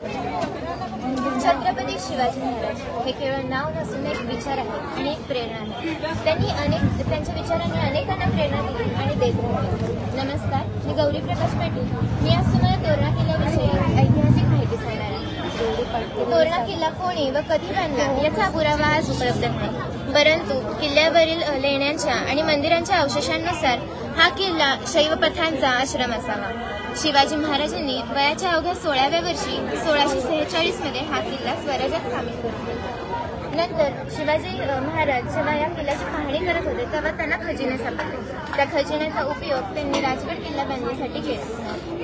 छत्रपती शिवाजी महाराज हे केवळ नाव नसून एक विचार आहे आणि एक प्रेरणा आहे। त्यांच्या विचारांनी अनेकांना प्रेरणा दिली आणि देत राहिली। नमस्कार, मी गौरी प्रकाश पाटील। मी आज तुम्हाला तोरणा किल्ल्याविषयी ऐतिहासिक माहिती सांगणार आहे। तोरणा किल्ला कोणी व कधी बांधला याचा पुरावा आज उपलब्ध नाही, परंतु किल्ल्यावरील लेण्यांच्या आणि मंदिरांच्या अवशेषांनुसार हा किल्ला शैव पथांचा आश्रम असावा। शिवाजी महाराजांनी वयाच्या अवघ्या 16व्या वर्षी 1646 मध्ये हा किल्ला स्वराज्यात सामील केला। नंतर शिवाजी महाराज जेव्हा या किल्ल्याची पाहणी करत होते तेव्हा त्यांना खजिने सापडले। त्या खजिन्याचा उपयोग त्यांनी राजगड किल्ला बांधण्यासाठी केला।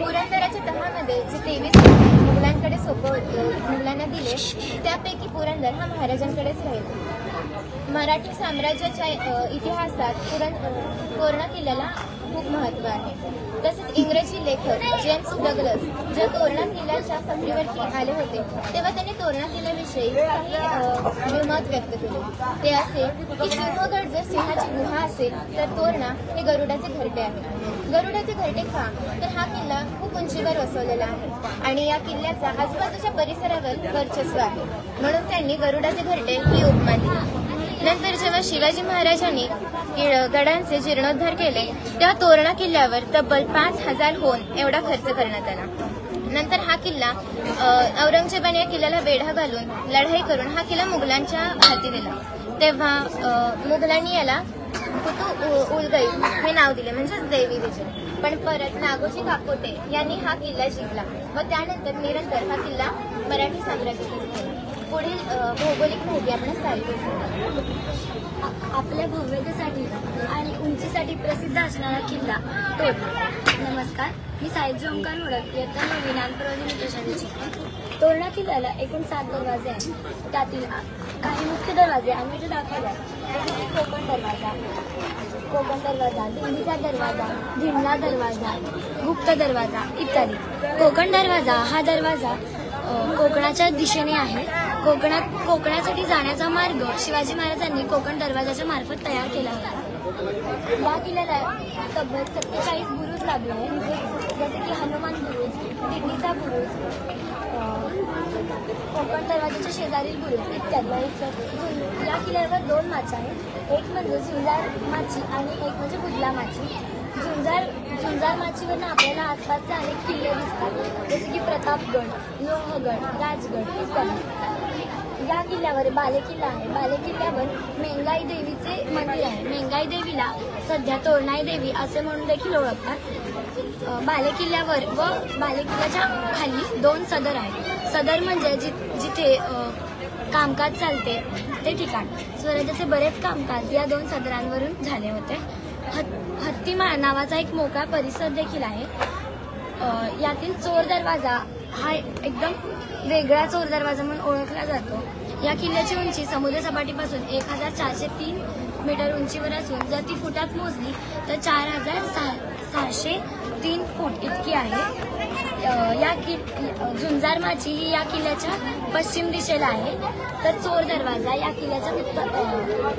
पुरंदराच्या तहामध्ये जे 23 मुघलांकडे मुघलांना दिले त्यापैकी पुरंदर हा महाराजांकडेच राहिला। मराठी साम्राज्याच्या इतिहासात तोरणा किल्ल्याला खूप महत्त्व आहे। तसेच इंग्रजी लेखक जेम्स डगलस जेव्हा तोरणा किल्ल्याच्या सफरीवरती आले होते तेव्हा त्यांनी तोरणा किल्ल्याविषयी काही मत व्यक्त केले। ते असे की सिंहगड जर सिंहाची गुहा असेल तर तोरणा हे गरुडाचे घरटे आहे। गरुडाचे घरटे का तर हा किल्ला खूप उंचीवर वसवलेला आहे आणि या किल्ल्याचा आजूबाजूच्या परिसरावर वर्चस्व आहे, म्हणून त्यांनी गरुडाचे घरटे ही उपमा दिली। नंतर जेव्हा शिवाजी महाराजांनी गडांचे जीर्णोद्धार केले तेव्हा तोरणा किल्ल्यावर तब्बल 5000 होन एवढा खर्च करण्यात आला। नंतर हा किल्ला औरंगजेबाने या किल्ल्याला वेढा घालून लढाई करून हा किल्ला मुघलांच्या हाती दिला। तेव्हा मुघलांनी याला कुतुब उलगई हे नाव दिले, म्हणजेच देवी विजय। पण परत नागोजी काकोटे यांनी हा किल्ला जिंकला व त्यानंतर निरंतर हा किल्ला मराठी साम्राज्यात झाला। पुढील भौगोलिक माहिती आपण आपल्या भव्यतेसाठी आणि उंचीसाठी प्रसिद्ध असणारा किल्ला तोरणा। नमस्कार, मी साहित्य ओंकार मोडक इयत्ता 9वी नागप्रवादी मित्रशाळेची। तोरणा किल्ल्याला एकूण 7 दरवाजे आहेत। त्यातील काही मुख्य दरवाजे आम्ही इथे दाखवले आहेत, जसे की कोकण दरवाजा, दिंडीचा दरवाजा, धिंडला दरवाजा, गुप्त दरवाजा इत्यादी। कोकण दरवाजा हा दरवाजा कोकणाच्या दिशेने आहे। कोकणासाठी जाण्याचा मार्ग शिवाजी महाराजांनी कोकण दरवाजाच्या मार्फत तयार केला होता। या किल्ल्याला तब्बल 47 बुरुज लागले आहेत, जसे की हनुमान बुरुज, दिंडीचा बुरुज, कोकण दरवाजाच्या शेजारील बुरुज इत्यादी। या किल्ल्यावर 2 माच्या आहेत, एक म्हणजे झुंजार माची आणि एक म्हणजे बुदला माची। झुंजार माचीवरनं आपल्याला आसपासचे अनेक किल्ले दिसतात, जसे की प्रतापगड, लोहगड, राजगड इत्यादी। या किल्ल्यावर बालेकिल्ला आहे। बालेकिल्ल्यावर मेंगाई देवीचे मंदिर आहे। मेंगाई देवीला सध्या तोरणाई देवी असे म्हणून देखील ओळखतात। बालेकिल्ल्यावर व बालेकिल्ल्याच्या खाली 2 सदर आहेत। सदर म्हणजे जिथे कामकाज चालते ते ठिकाण। स्वराज्याचे बरेच कामकाज या 2 सदरांवरून झाले होते। हत्तीमाळ नावाचा एक मोकळा परिसर देखील आहे। यातील चोर दरवाजा हा एकदम वेगळा चोर दरवाजा म्हणून ओळखला जातो। या किल्ल्याची उंची समुद्र सपाटीपासून 1403 मीटर उंचीवर असून जर ती फुटात मोजली तर 4603 फूट इतकी आहे। झुंजार माची ही या किल्ल्याच्या पश्चिम दिशेला आहे, तर चोर दरवाजा या किल्ल्याच्या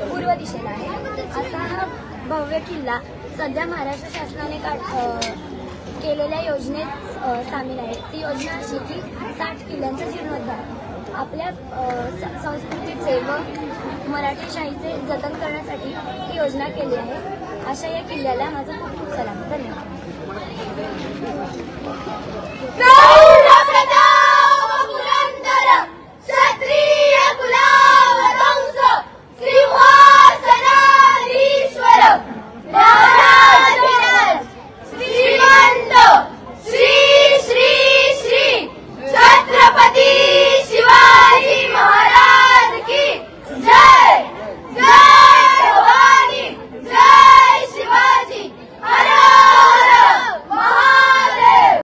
पूर्व दिशेला आहे। असा हा भव्य किल्ला सध्या महाराष्ट्र शासनाने केलेल्या योजनेत सामील आहे। ती योजना अशी की 60 किल्ल्यांचा जीर्णोद्धार आपल्या संस्कृतीचे व मराठीशाहीचे जतन करण्यासाठी ही योजना केली आहे। अशा या किल्ल्याला माझा खूप खूप सलाम, धन्यवाद।